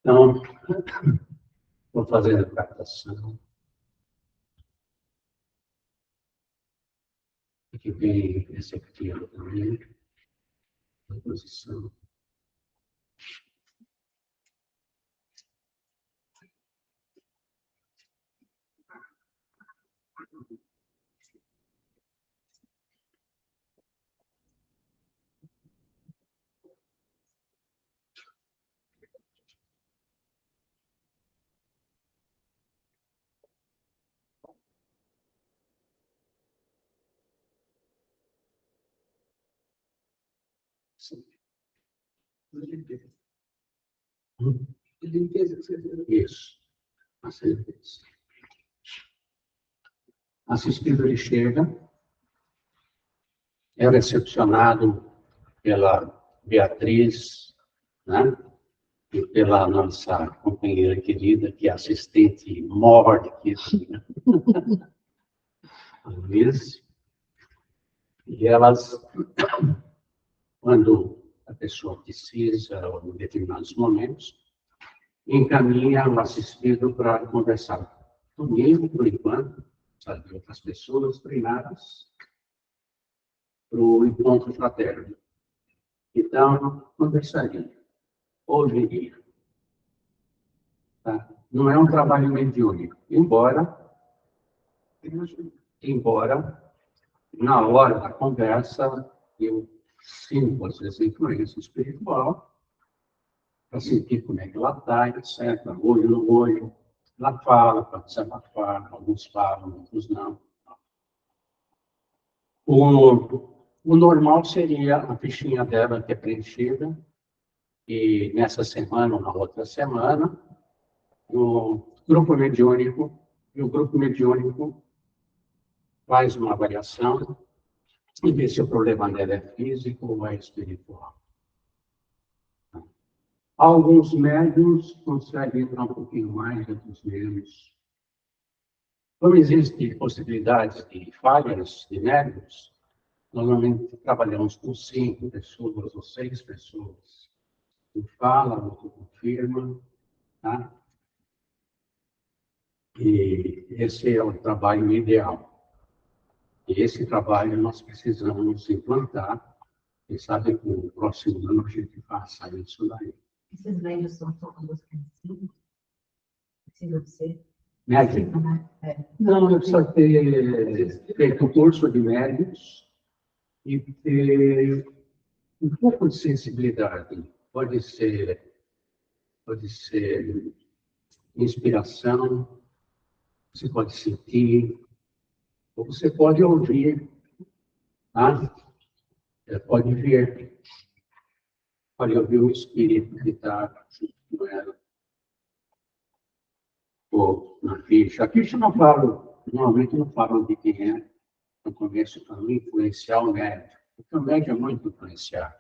Então, vou fazer a captação. Aqui vem receptivo também. A posição. Isso. Assistido, ele chega, é recepcionado pela Beatriz, né? E pela nossa companheira querida, que é assistente maior aqui, né? A Luiz. E elas, quando a pessoa precisa, ou em determinados momentos, encaminha o assistido para conversar comigo, por enquanto, sabe, outras pessoas treinadas para o encontro fraterno. Então, conversaria, ouviria. Tá? Não é um trabalho mediúnico, embora, na hora da conversa, eu sinto, às vezes, a influência espiritual, para sentir como é que ela está, etc. Olho no olho. Ela fala, para desabafar, alguns falam, outros não. O normal seria a fichinha dela que é preenchida, e nessa semana ou na outra semana, o grupo mediúnico faz uma avaliação e vê se o problema dela é físico ou é espiritual. Alguns médiuns conseguem entrar um pouquinho mais, outros menos. Como existem possibilidades de falhas de médiuns, normalmente trabalhamos com 5 pessoas ou 6 pessoas. Um fala, outro confirma, tá? E esse é o trabalho ideal. E esse trabalho nós precisamos implantar. E sabe que no próximo ano a gente faça isso daí. Esses médios são todos conhecidos? Precisa ser? Médio? Não, eu preciso ter feito o curso de médios e ter um pouco de sensibilidade. Pode ser inspiração, você pode sentir, ou você pode ouvir, tá? Pode ver, pode ouvir o espírito que está junto com ela. Ou na ficha. A ficha não falo, normalmente não falo de quem é. No começo, para mim, influenciar o médium. Porque o médium é muito influenciado.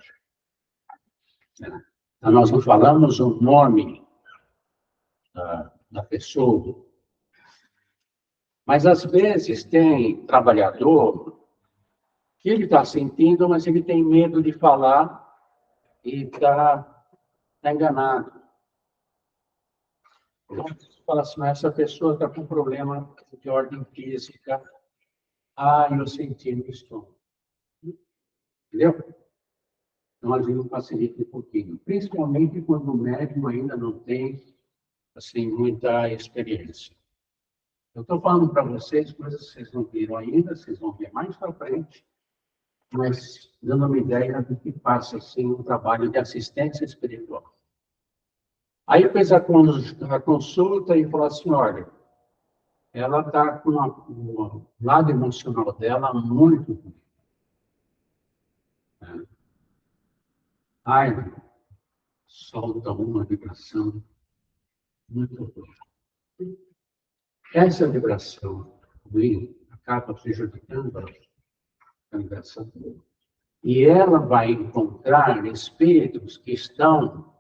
Né? Então, nós não falamos o nome da pessoa. Mas, às vezes, tem trabalhador que ele está sentindo, mas ele tem medo de falar e está enganado. Então, fala assim, essa pessoa está com problema de ordem física. Ah, eu senti no estômago. Entendeu? Então, a gente facilita um pouquinho. Principalmente quando o médium ainda não tem, assim, muita experiência. Eu estou falando para vocês coisas que vocês não viram ainda, vocês vão ver mais para frente, mas dando uma ideia do que passa, assim, um trabalho de assistência espiritual. Aí fez a consulta e falou assim, olha, ela está com o lado emocional dela muito ruim. Ai, solta uma vibração muito boa. Essa vibração ruim acaba prejudicando a vibração boa. E ela vai encontrar espíritos que estão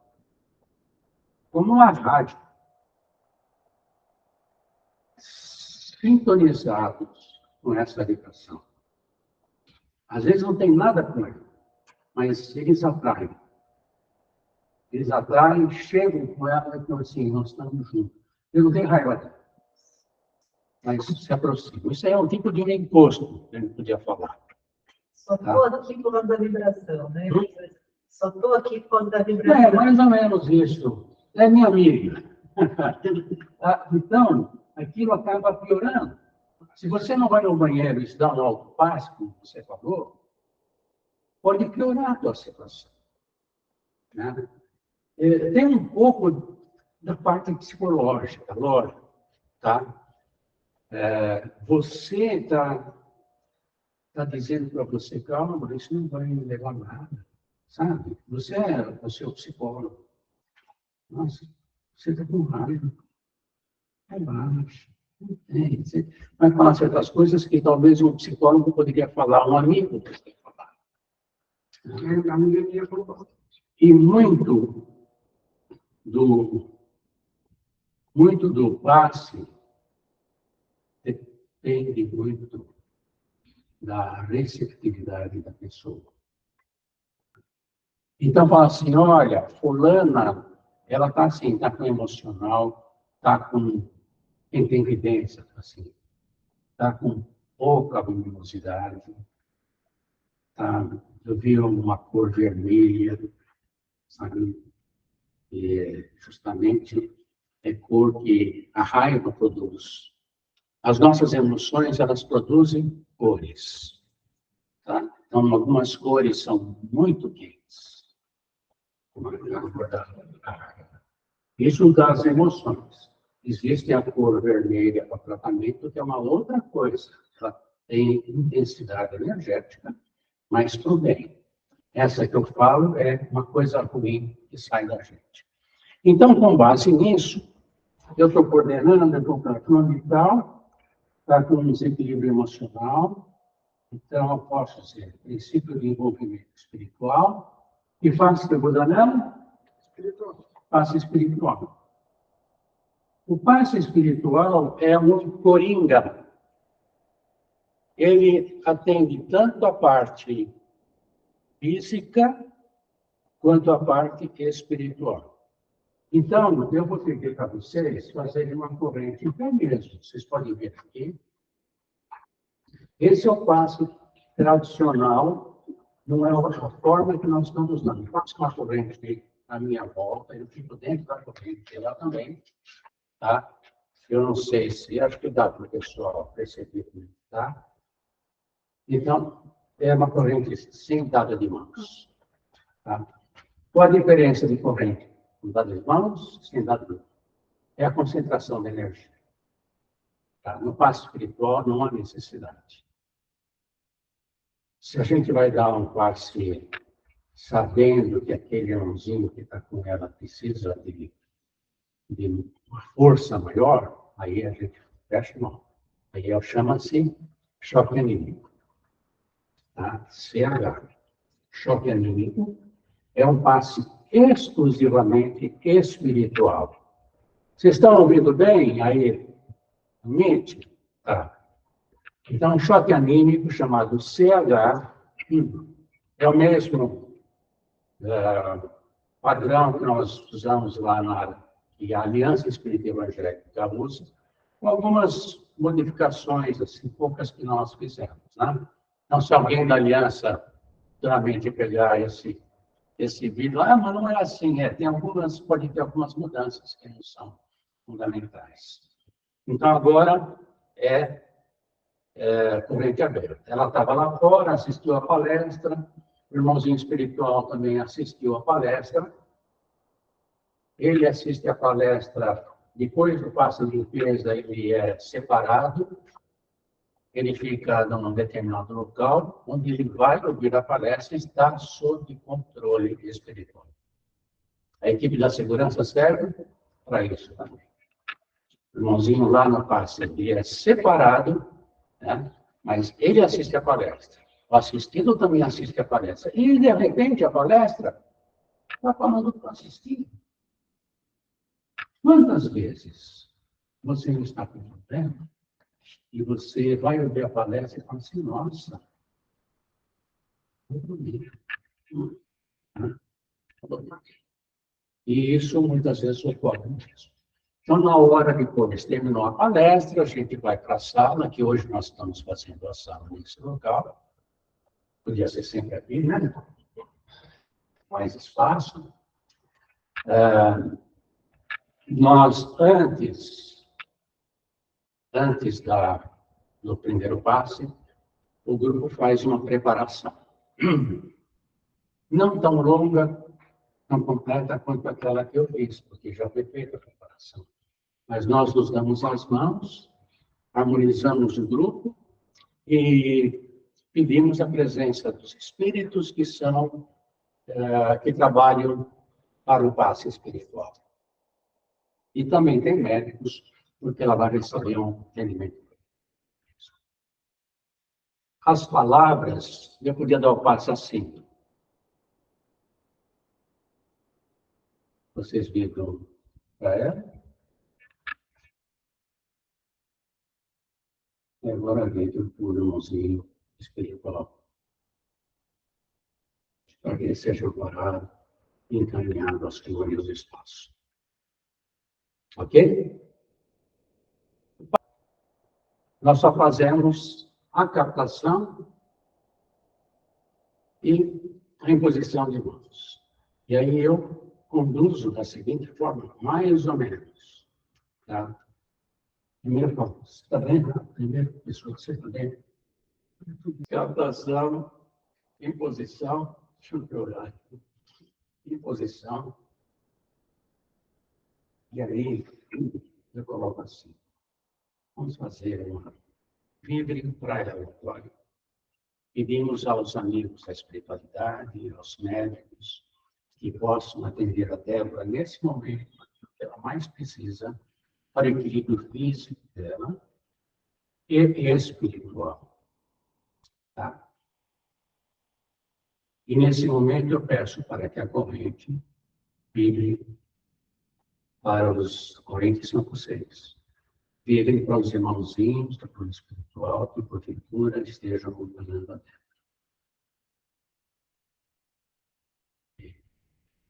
como uma rádio, sintonizados com essa vibração. Às vezes não tem nada com ele, mas eles atraem. Eles atraem, chegam com ela e falam assim, nós estamos juntos. Eu não tenho raiva dela, mas se aproximam. Isso aí é um tipo de um encosto, que a gente podia falar. Só estou aqui por causa da vibração, né? Só estou aqui por causa da É, vibração. mais ou menos isso. É minha amiga. Então, aquilo acaba piorando. Se você não vai ao banheiro e se dá um alto passo, como você falou, pode piorar a tua situação. Né? Tem um pouco da parte psicológica, lógico. Tá? Você está dizendo para você, calma, isso não vai me levar a nada. Sabe? Você é o seu psicólogo. Nossa, você está com raiva. Relaxa. Você vai falar certas coisas que talvez um psicólogo poderia falar, um amigo poderia falar. E muito do passe depende muito da receptividade da pessoa. Então, fala assim, olha, fulana, ela está assim, está com emocional, está com evidência, assim, está com pouca luminosidade, tá? Eu vi uma cor vermelha, sabe? E justamente é cor que a raiva produz. As nossas emoções, elas produzem cores. Tá? Então, algumas cores são muito quentes. Isso das emoções. Existe a cor vermelha para tratamento, que é uma outra coisa. Ela tem intensidade energética, mas para o bem. Essa que eu falo é uma coisa ruim que sai da gente. Então, com base nisso, eu estou coordenando, eu estou tratando e tal, está com um desequilíbrio emocional. Então, eu posso dizer, princípio de envolvimento espiritual. E fase que eu vou dar nela? Espiritual. Fase espiritual. O passe espiritual é um coringa. Ele atende tanto a parte física quanto a parte espiritual. Então, eu vou pedir para vocês fazerem uma corrente em mesmo. Vocês podem ver aqui. Esse é o passo tradicional, não é a forma que nós estamos dando. Eu faço uma corrente à minha volta, eu fico dentro da corrente lá também, tá? Eu não sei se, acho que dá para o pessoal perceber, tá? Então, é uma corrente sem dada de mãos, tá? Qual a diferença de corrente? Com dada de mãos, sem dada de mãos. É a concentração da energia. Tá? No passo espiritual não há necessidade. Se a gente vai dar um passe sabendo que aquele irmãozinho que está com ela precisa de uma força maior, aí a gente fecha a mão. Aí chama-se choque anímico. Tá? CH. Choque anímico é um passe exclusivamente espiritual. Vocês estão ouvindo bem aí? Mente? Tá. Então, um choque anímico chamado CH é o mesmo padrão que nós usamos lá na que a Aliança Espírita Evangélica usa, com algumas modificações, assim, poucas que nós fizemos. Né? Então, se alguém da Aliança realmente pegar esse vídeo, mas não é assim, pode ter algumas mudanças que não são fundamentais. Então, agora corrente aberta. Ela estava lá fora, assistiu a palestra, o irmãozinho espiritual também assistiu a palestra. Ele assiste a palestra, depois do passo de limpeza, ele é separado, ele fica num determinado local, onde ele vai ouvir a palestra e está sob controle espiritual. A equipe da segurança serve para isso também. O irmãozinho lá no passe, ele é separado, né? Mas ele assiste a palestra. O assistido também assiste a palestra. E, de repente, a palestra está falando para assistir. Quantas vezes você não está com problema e você vai ouvir a palestra e fala assim, nossa, vou dormir. E isso muitas vezes ocorre mesmo. Então, na hora depois terminou a palestra, a gente vai para a sala, que hoje nós estamos fazendo a sala nesse local. Podia ser sempre aqui, né? Mais espaço. Nós, antes do primeiro passe, o grupo faz uma preparação. Não tão longa, tão completa quanto aquela que eu fiz, porque já foi feita a preparação. Mas nós nos damos as mãos, harmonizamos o grupo e pedimos a presença dos espíritos que trabalham para o passe espiritual. E também tem médicos, porque ela vai receber um atendimento. As palavras, eu podia dar o passe assim. Vocês viram para ela? E agora vejo por irmãozinho espiritual. Para que ele seja amparado e encaminhado às glórias do espaço. Ok? Nós só fazemos a captação e a imposição de mãos. E aí eu conduzo da seguinte forma, mais ou menos. Tá? Primeiro, você está vendo? Primeiro, pessoa que você está vendo. Captação, imposição, deixa eu olhar aqui. Imposição. E aí, eu coloco assim. Vamos fazer uma livre praia agora. Pedimos aos amigos da espiritualidade, aos médicos, que possam atender a Débora nesse momento, que ela mais precisa, para o equilíbrio físico dela e espiritual. Tá? E nesse momento eu peço para que a corrente vibre para os correntes são vocês. Vibrem para os irmãozinhos da plano espiritual que porventura estejam acompanhando a Débora.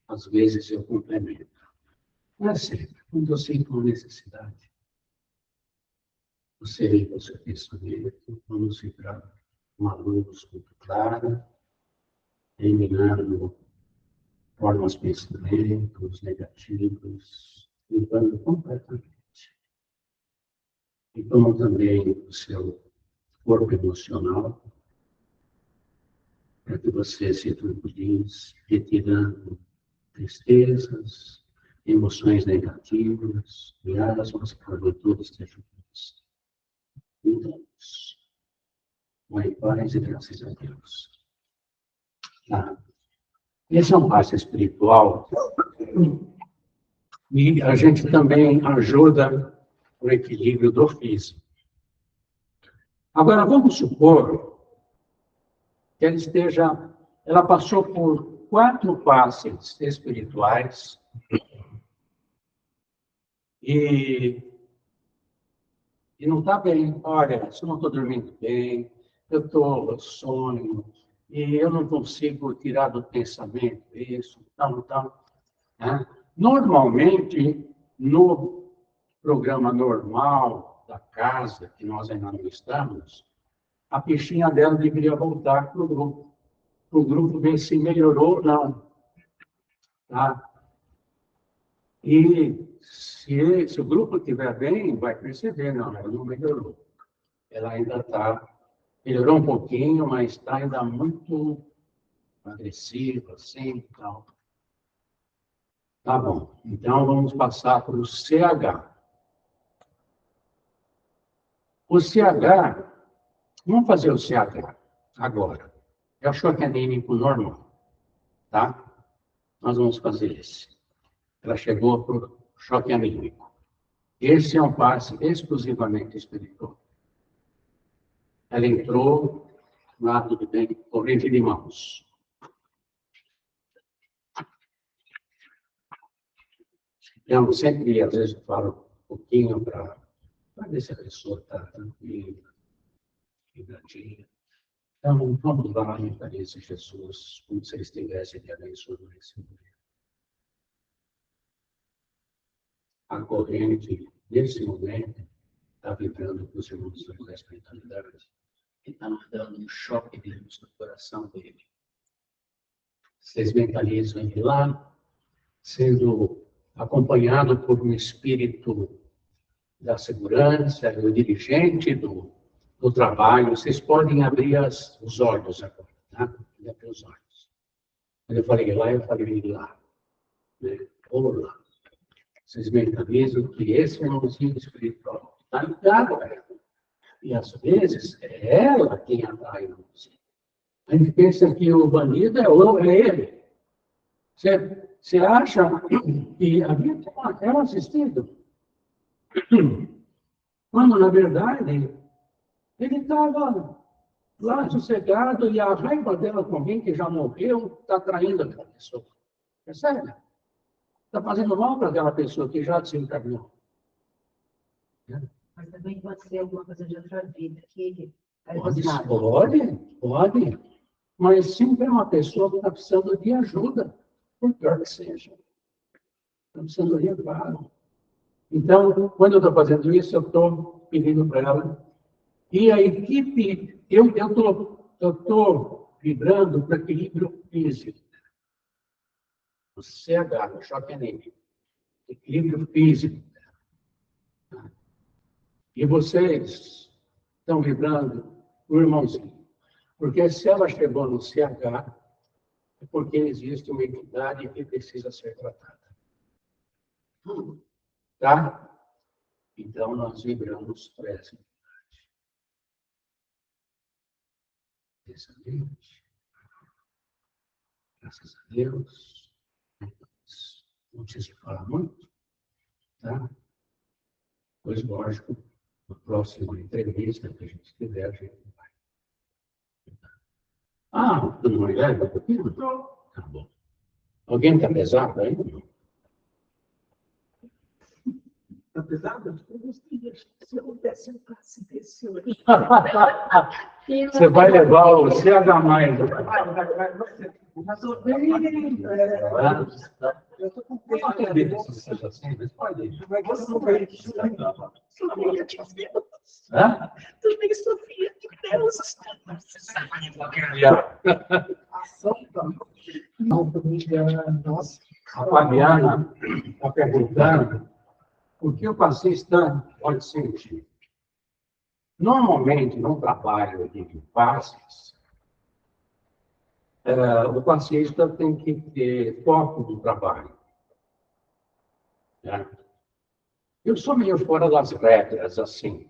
Às vezes eu complemento. Não é sempre, quando eu sinto uma necessidade. Você limpa o seu pensamento, vamos vibrar uma luz muito clara, eliminando formas de pensamentos negativos, limpando completamente. E como também o seu corpo emocional, para que você se tranquilize, retirando tristezas, emoções negativas, e elas porventura estejam juntas. Em paz e graças a Deus. Tá? Esse é um passo espiritual e a gente também ajuda o equilíbrio do físico. Agora, vamos supor que ela passou por 4 passes espirituais e não está bem. Olha, eu não estou dormindo bem, eu estou sonho, e eu não consigo tirar do pensamento isso, tal. Né? Normalmente, no programa normal da casa, que nós ainda não estamos, a fichinha dela deveria voltar para o grupo ver se melhorou ou não. Tá? E se o grupo estiver bem, vai perceber, não, ela não melhorou. Ela ainda está, melhorou um pouquinho, mas está ainda muito agressiva, assim, tal. Tá bom, então vamos passar para o CH. O CH, vamos fazer o CH agora. É o choque anímico normal, tá? Nós vamos fazer esse. Ela chegou para o choque anímico. Esse é um passe exclusivamente espiritual. Ela entrou lá, tudo bem, corrente de mãos. Então, sempre, às vezes, eu falo um pouquinho para ver se a pessoa está tranquila, vibradinha. Então, vamos lá, em Paris, Jesus, como se ele estivesse ali abençoando esse momento. a corrente, nesse momento, está vibrando com os irmãos da espiritualidade, e está dando um choque de luz no coração dele. Vocês mentalizam ele lá, sendo acompanhado por um espírito da segurança, o dirigente do trabalho. Vocês podem abrir os olhos agora, tá? Abrir os olhos. Quando eu falei lá, eu falei lá. Né? Ou lá. Vocês mentalizam que esse irmãozinho espiritual está ligado a ela. E às vezes é ela quem atrai o irmãozinho. A gente pensa que o bandido é ele. Você acha que havia uma tela assistida? Quando, na verdade, ele estava lá sossegado e a raiva dela com alguém que já morreu está traindo aquela pessoa. Percebe? Está fazendo mal para aquela pessoa que já desencarnou. Mas também pode ser alguma coisa de outra vida que Pode. Mas sempre é uma pessoa que está precisando de ajuda, por pior que seja. Está precisando de amparo. Então, quando eu estou fazendo isso, eu estou pedindo para ela. E a equipe, eu estou vibrando para equilíbrio físico. O CH, o choque anímico. Equilíbrio físico. E vocês estão vibrando o irmãozinho. Porque se ela chegou no CH, é porque existe uma entidade que precisa ser tratada. Tá? Então, nós vibramos para essa entidade. Excelente. Graças a Deus. Não preciso falar muito. Tá? Pois, lógico, na próxima entrevista que a gente tiver, a gente vai. Ah, tu não é um pouquinho? Tá bom. Alguém está pesado aí? Está pesado? Eu gostaria, se eu pudesse um passe desse hoje. Você vai levar o CH mais. Mas estou bem. Eu estou com pena. Eu não acredito que seja assim, mas pode ir. Você não vai. Sofia de Deus. Também Sofia de Deus. A Santa. A Fabiana está perguntando o que o passista pode sentir. Normalmente, no trabalho de passes, o passista tem que ter foco do trabalho. Né? Eu sou meio fora das regras, assim,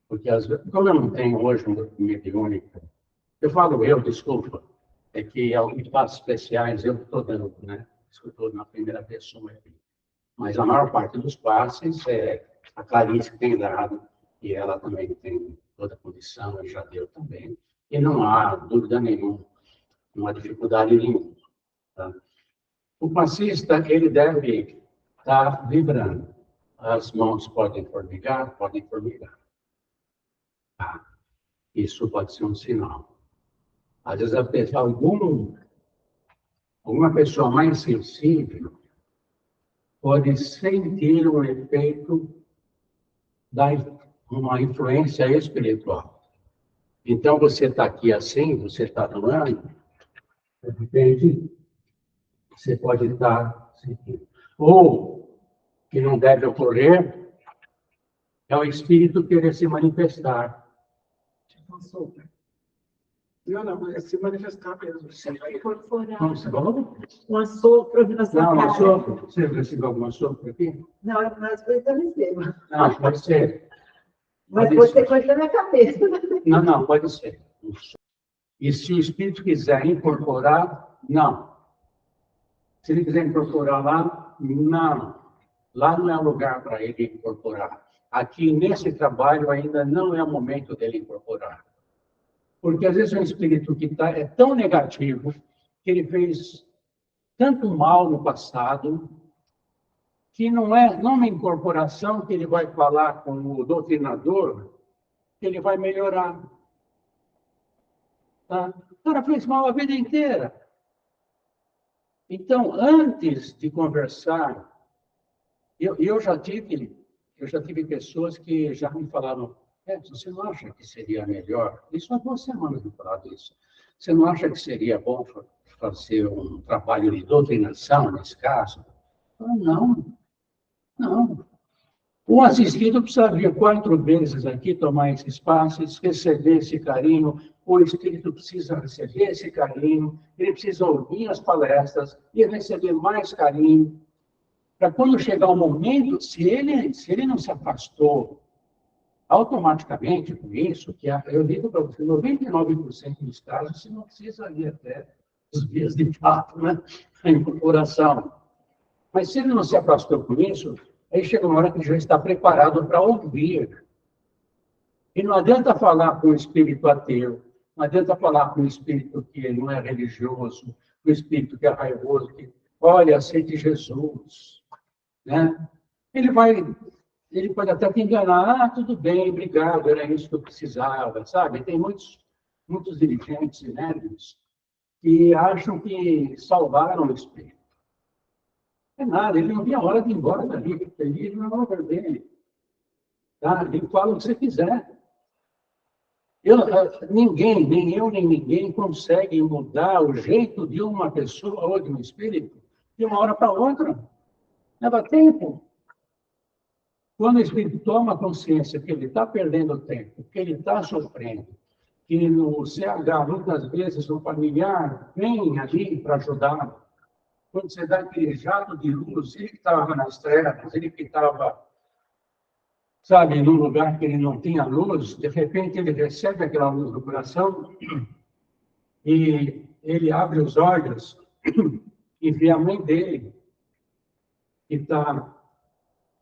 porque como eu não tenho hoje um grupo mediúnico, desculpa, é que em passos especiais eu estou dando, né? Estou na primeira pessoa aqui. Mas a maior parte dos passes é a Clarice que tem dado, e ela também tem toda a condição, e já deu também. E não há dúvida nenhuma, não há dificuldade nenhuma. Tá? O passista, ele deve estar vibrando. As mãos podem formigar. Tá? Isso pode ser um sinal. Às vezes, alguma pessoa mais sensível pode sentir o efeito da uma influência espiritual. Então, você está aqui assim, você está doando, de repente, você pode estar sentindo. Ou, que não deve ocorrer, é o espírito querer se manifestar. Tipo um sopro. Não, é se manifestar mesmo. Incorporar. Como se falou? Um assopro na sua Não, cara. assopro. Você recebeu algum assopro aqui? Não, mas foi eu recebo. Não, pode ser. Mas Pode pode ser. ter coisa na minha cabeça. Não, pode ser. E se o espírito quiser incorporar, não. Se ele quiser incorporar lá, não. Lá não é lugar para ele incorporar. Aqui, nesse trabalho, ainda não é o momento dele incorporar. Porque, às vezes, é um espírito que é tão negativo, que ele fez tanto mal no passado, que não é numa incorporação que ele vai falar com o doutrinador, que ele vai melhorar. Tá? O cara fez mal a vida inteira. Então, antes de conversar Eu já tive pessoas que já me falaram, você não acha que seria melhor? Isso há 2 semanas me falaram isso. Você não acha que seria bom fazer um trabalho de doutrinação nesse caso? Eu falei, não. O assistido precisa vir 4 vezes aqui, tomar esse espaço, receber esse carinho. O espírito precisa receber esse carinho, ele precisa ouvir as palestras e receber mais carinho. Para quando chegar o momento, se ele não se afastou automaticamente com isso, eu digo para você, 99% dos casos, você não precisa ir até os dias de fato, né? A incorporação. Mas se ele não se afastou com isso, aí chega uma hora que ele já está preparado para ouvir. E não adianta falar com o espírito ateu, não adianta falar com o espírito que não é religioso, com o espírito que é raivoso, que, olha, aceite Jesus. Né? Ele pode até te enganar, tudo bem, obrigado, era isso que eu precisava, sabe? Tem muitos dirigentes e médicos que acham que salvaram o espírito. Não é nada, ele não via a hora de ir embora dali, ele não é obra dele. Tá? Ele fala o que você quiser. Ninguém, nem eu, nem ninguém consegue mudar o jeito de uma pessoa ou de um espírito de uma hora para outra. Leva tempo. Quando o espírito toma consciência que ele está perdendo tempo, que ele está sofrendo, que no CH, muitas vezes, o familiar vem ali para ajudá-lo. Quando você dá aquele jato de luz, ele que estava nas trevas, ele que estava, sabe, num lugar que ele não tinha luz, de repente ele recebe aquela luz do coração e ele abre os olhos e vê a mãe dele, que está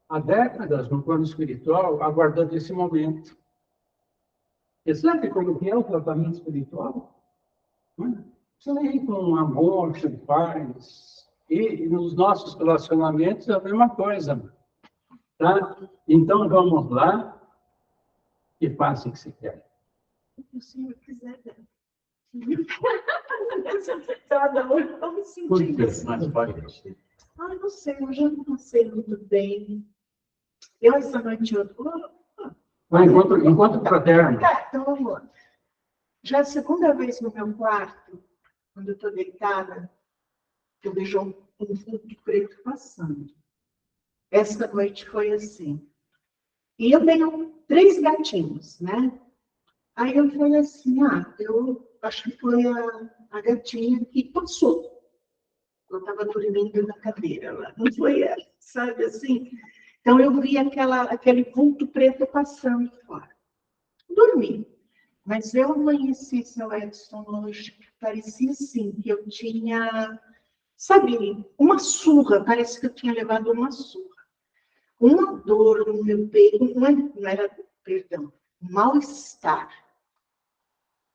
há décadas no plano espiritual, aguardando esse momento. E sabe como que é o tratamento espiritual? Você vem com amor, com paz. E nos nossos relacionamentos é a mesma coisa. Tá? Então, vamos lá e faça o que você quer. O senhor quiser. Cada um está me sentindo assim. Mas pode. Não sei, eu já não sei muito bem. Eu, essa noite, Encontro fraterno. então vamos lá. Já é a segunda vez no meu quarto, quando eu estou deitada, eu vejo um vulto preto passando. Essa noite foi assim. E eu tenho 3 gatinhos, né? Aí eu falei assim, eu acho que foi a gatinha que passou. Eu estava dormindo na cadeira lá, não foi ela, sabe assim? Então eu vi aquele vulto preto passando fora. Dormi. Mas eu amanheci, seu Edson, hoje, parecia assim, que eu tinha, sabe, uma surra, parece que eu tinha levado uma surra. Uma dor no meu peito, não era, perdão, mal-estar.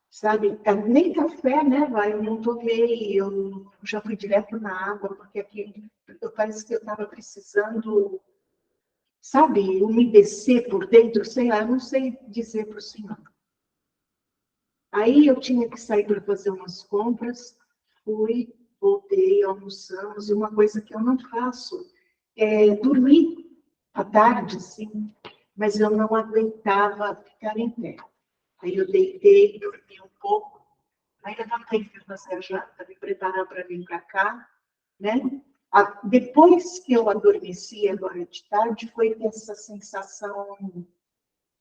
Sabe, nem café, né, eu não tomei, eu já fui direto na água, porque aqui parece que eu estava precisando, sabe, umedecer por dentro, sei lá, eu não sei dizer para o senhor. Aí eu tinha que sair para fazer umas compras, fui, voltei, almoçamos, e uma coisa que eu não faço é dormir à tarde, sim, mas eu não aguentava ficar em pé. Aí eu deitei, dormi um pouco, aí levantei para fazer a janta, me preparar para vir para cá, né? Depois que eu adormeci, agora de tarde, foi essa sensação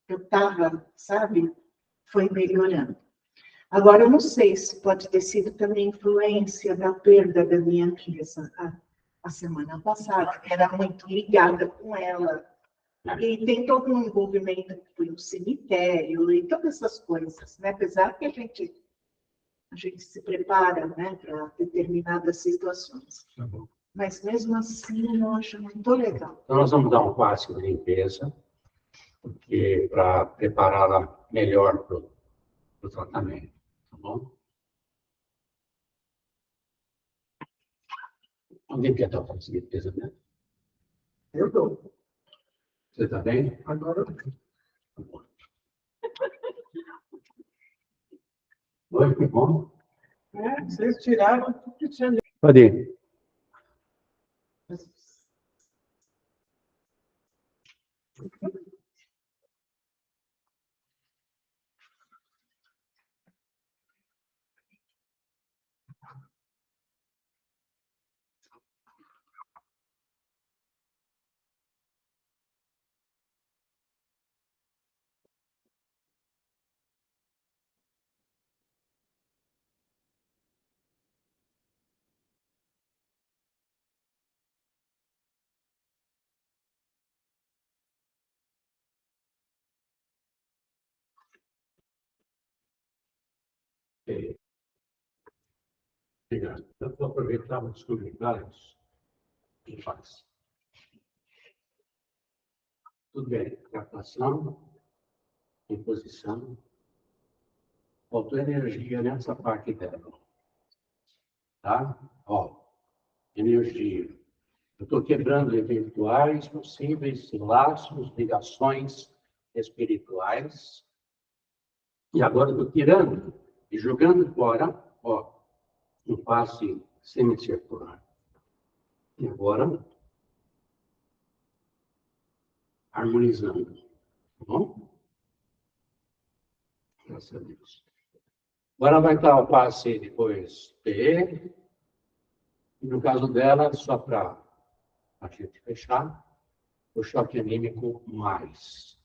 que eu estava, sabe? Foi melhorando. Agora, eu não sei se pode ter sido também influência da perda da minha filha a semana passada, que era muito ligada com ela. E tem todo um envolvimento que foi no cemitério e todas essas coisas, né? Apesar que a gente se prepara, né, para determinadas situações. Tá bom. Mas mesmo assim, eu acho muito legal. Então, nós vamos dar um passo de limpeza, para prepará-la melhor para o tratamento. Tá bom? Alguém quer dar uma limpeza mesmo? Eu dou. Você está bem? Agora, Oi, que bom. vocês tiraram tudo que tinha ali. Pode ir. Obrigado. Eu vou aproveitar os comentários que faz. Tudo bem. Captação, imposição. Faltou energia nessa parte dela. Tá? Ó, energia. Eu estou quebrando eventuais possíveis laços, ligações espirituais. E agora estou tirando e jogando fora, ó, um passe semicircular. E agora, harmonizando. Tá bom? Graças a Deus. Agora vai estar o passe depois P. E no caso dela, só para a gente fechar, o choque anímico mais.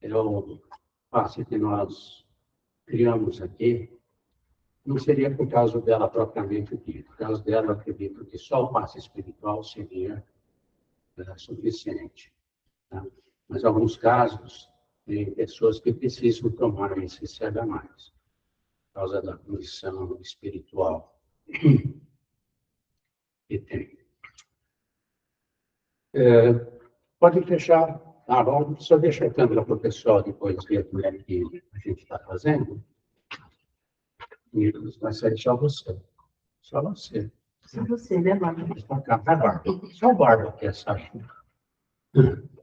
É o passe que nós criamos aqui. Não seria por causa dela propriamente dito. Por causa dela, eu acredito que só o passe espiritual seria suficiente. Tá? Mas, em alguns casos, tem pessoas que precisam tomar esse CH+, por causa da condição espiritual que tem. Pode fechar. Tá bom? Só deixa a câmera para o pessoal depois ver como é que a gente está fazendo. E vai sair só você. Só você. Só você, né, Bárbara? Vai Bárbara. Só o Bárbara quer sair.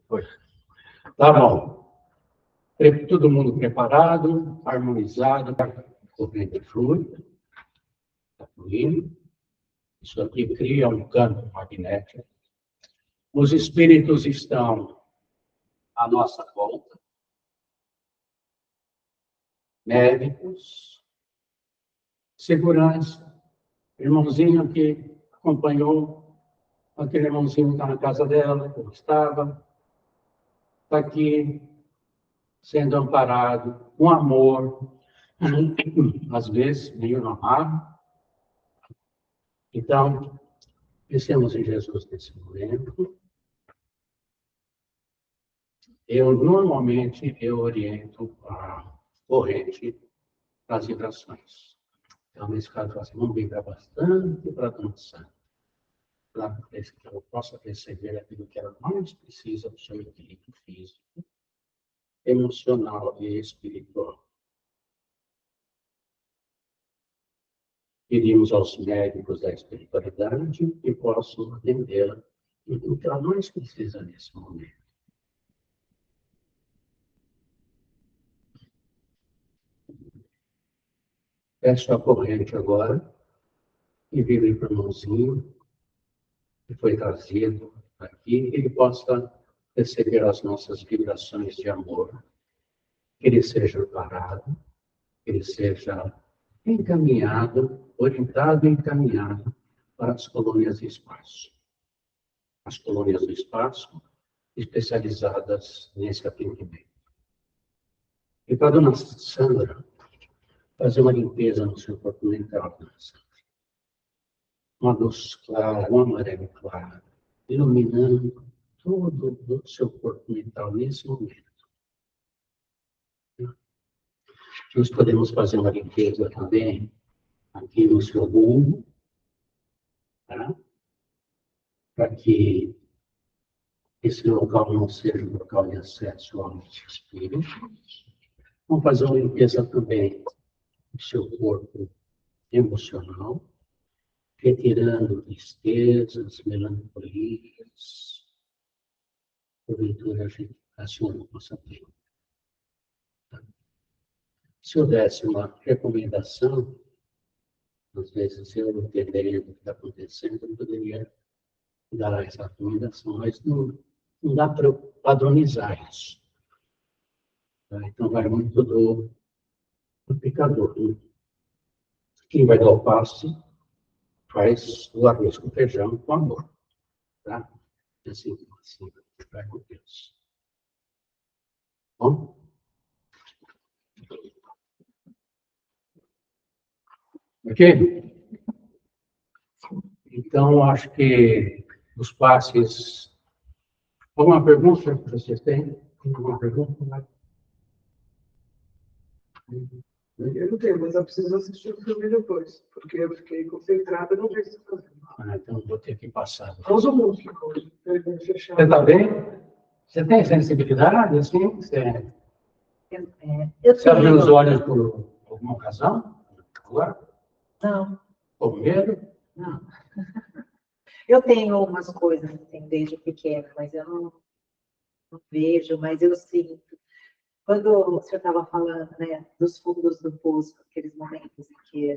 Foi. Tá bom. Todo mundo preparado, harmonizado, corrente fluida, está fluindo. Isso aqui cria um campo magnético. Os espíritos estão à nossa volta. Médicos, segurança, irmãozinho que acompanhou, aquele irmãozinho está na casa dela, como estava, está aqui, sendo amparado, com amor, às vezes meio normal. Então, pensemos em Jesus nesse momento. Normalmente, eu oriento a corrente para as vibrações. Então, nesse caso, assim, vamos vibrar bastante para dançar, para que eu possa perceber aquilo que ela mais precisa do seu equilíbrio físico, emocional e espiritual. Pedimos aos médicos da espiritualidade que possam atendê-la o que ela mais precisa nesse momento. Peço a corrente agora e vire para o irmãozinho que foi trazido aqui, que ele possa receber as nossas vibrações de amor, que ele seja parado, que ele seja encaminhado, orientado e encaminhado para as colônias do espaço. As colônias do espaço especializadas nesse atendimento. E para a dona Sandra, fazer uma limpeza no seu corpo mental, dona Sandra. Uma luz clara, um amarelo claro, iluminando todo o seu corpo mental nesse momento. Nós podemos fazer uma limpeza também aqui no seu rumo, tá? Para que esse local não seja um local de acesso aos espíritos. Vamos fazer uma limpeza também do seu corpo emocional, retirando tristezas, melancolias, porventura a gente aciona nossa vida. Se eu desse uma recomendação, às vezes eu entendendo o que está acontecendo, eu poderia dar essa recomendação, mas no não dá para padronizar isso. Tá? Então, vai muito do picador. Né? Quem vai dar o passe faz o arroz com feijão com amor. Tá? Assim, vai com Deus. Bom? Ok? Então, acho que os passes... Alguma pergunta que vocês têm? Alguma pergunta? Eu não tenho, mas eu preciso assistir o filme depois, porque eu fiquei concentrada no que você está fazendo. Então, vou ter que passar. Usa música hoje, fechar. Você está bem? Você tem sensibilidade, assim? Você abriu os olhos por alguma razão? Agora? Não, Por medo? não. Eu tenho algumas coisas, assim, desde pequena, mas eu não vejo, mas eu sinto. Quando o senhor estava falando, né, dos fundos do poço, aqueles momentos em que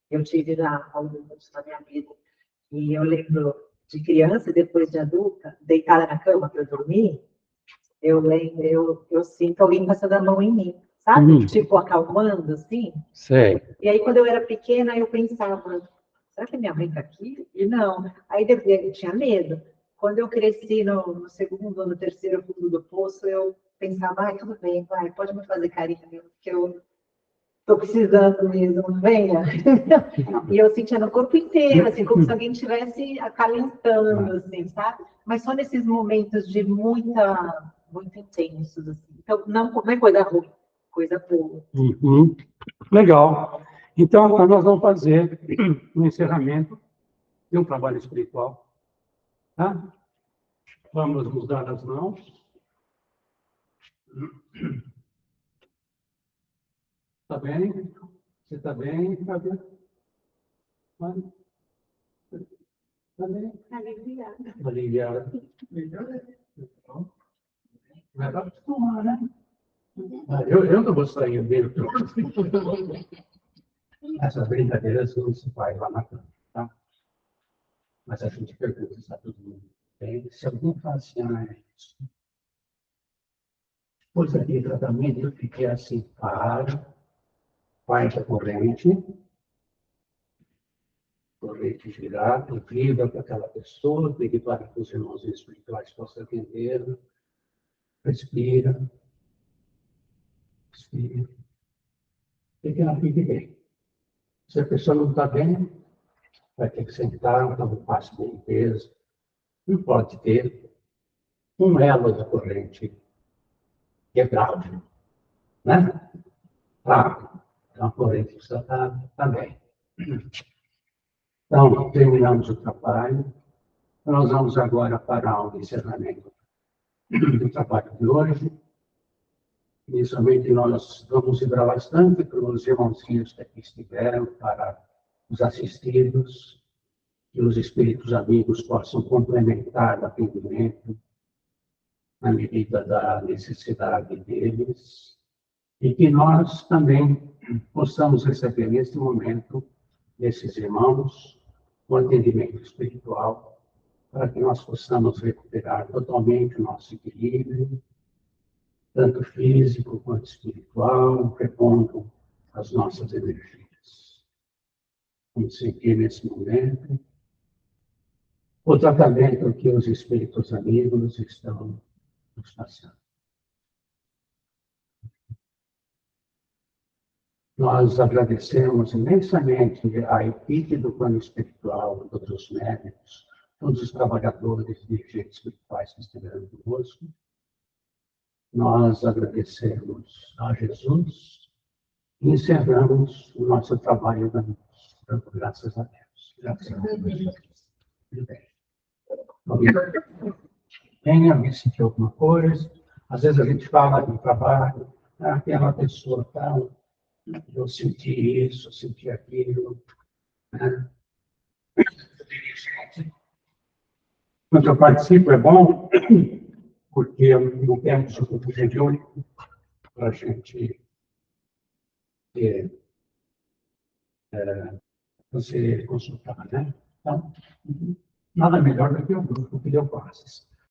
eu tive já alguns na minha vida, e eu lembro de criança e depois de adulta, deitada na cama para dormir, eu lembro, eu sinto alguém passando a mão em mim, sabe? Tipo, acalmando, assim. Sei. E aí, quando eu era pequena, eu pensava, será que minha mãe está aqui? E não. Aí depois eu tinha medo. Quando eu cresci no segundo ou no terceiro fundo do poço, eu pensava, tudo bem, vai, pode me fazer carinho, porque eu estou precisando mesmo, venha. E eu sentia no corpo inteiro, assim, como se alguém estivesse acalentando, assim, sabe? Mas só nesses momentos de muito intensos, assim. Então, não é coisa ruim, coisa boa. Uhum. Legal. Então, agora nós vamos fazer um encerramento de um trabalho espiritual. Tá? Vamos nos dar as mãos. Está bem? Você está bem, Fábio? Está bem? Aliviada. Aliviada. Vai para acostumar, né? Eu não vou sair dele. Essas brincadeiras não se faz lá na cama, tá? Mas a gente pergunta se está todo mundo bem. Se alguém fala assim, depois daquele tratamento, eu fiquei assim, faz a corrente girar, vibra para aquela pessoa, pedir para que os irmãos espirituais possam atender, respira, e que ela fique bem. Se a pessoa não está bem, vai ter que sentar, então um passo de limpeza, não pode ter um elo da corrente quebrado, né? Claro, então a corrente precisa estar bem. Então, terminamos o trabalho. Nós vamos agora para o encerramento do trabalho de hoje. Inicialmente, nós vamos vibrar bastante para os irmãozinhos que aqui estiveram, para os assistidos, que os espíritos amigos possam complementar o atendimento na medida da necessidade deles, e que nós também possamos receber neste momento desses irmãos o atendimento espiritual, para que nós possamos recuperar totalmente o nosso equilíbrio, tanto físico quanto espiritual, repondo as nossas energias. Vamos sentir nesse momento o tratamento que os espíritos amigos estão nos passando. Nós agradecemos imensamente à equipe do plano espiritual, todos os médicos, todos os trabalhadores, dirigentes espirituais que estiveram conosco. Nós agradecemos a Jesus e encerramos o nosso trabalho da noite, dando graças a Deus. Graças a Deus. Tudo bem. Alguém sentiu alguma coisa? Às vezes a gente fala do trabalho, aquela pessoa tal, eu senti isso, eu senti aquilo. Né? Quando eu participo é bom, porque eu não quero ser de único para a gente você consultar, né? Então, nada melhor do que o grupo que deu passes.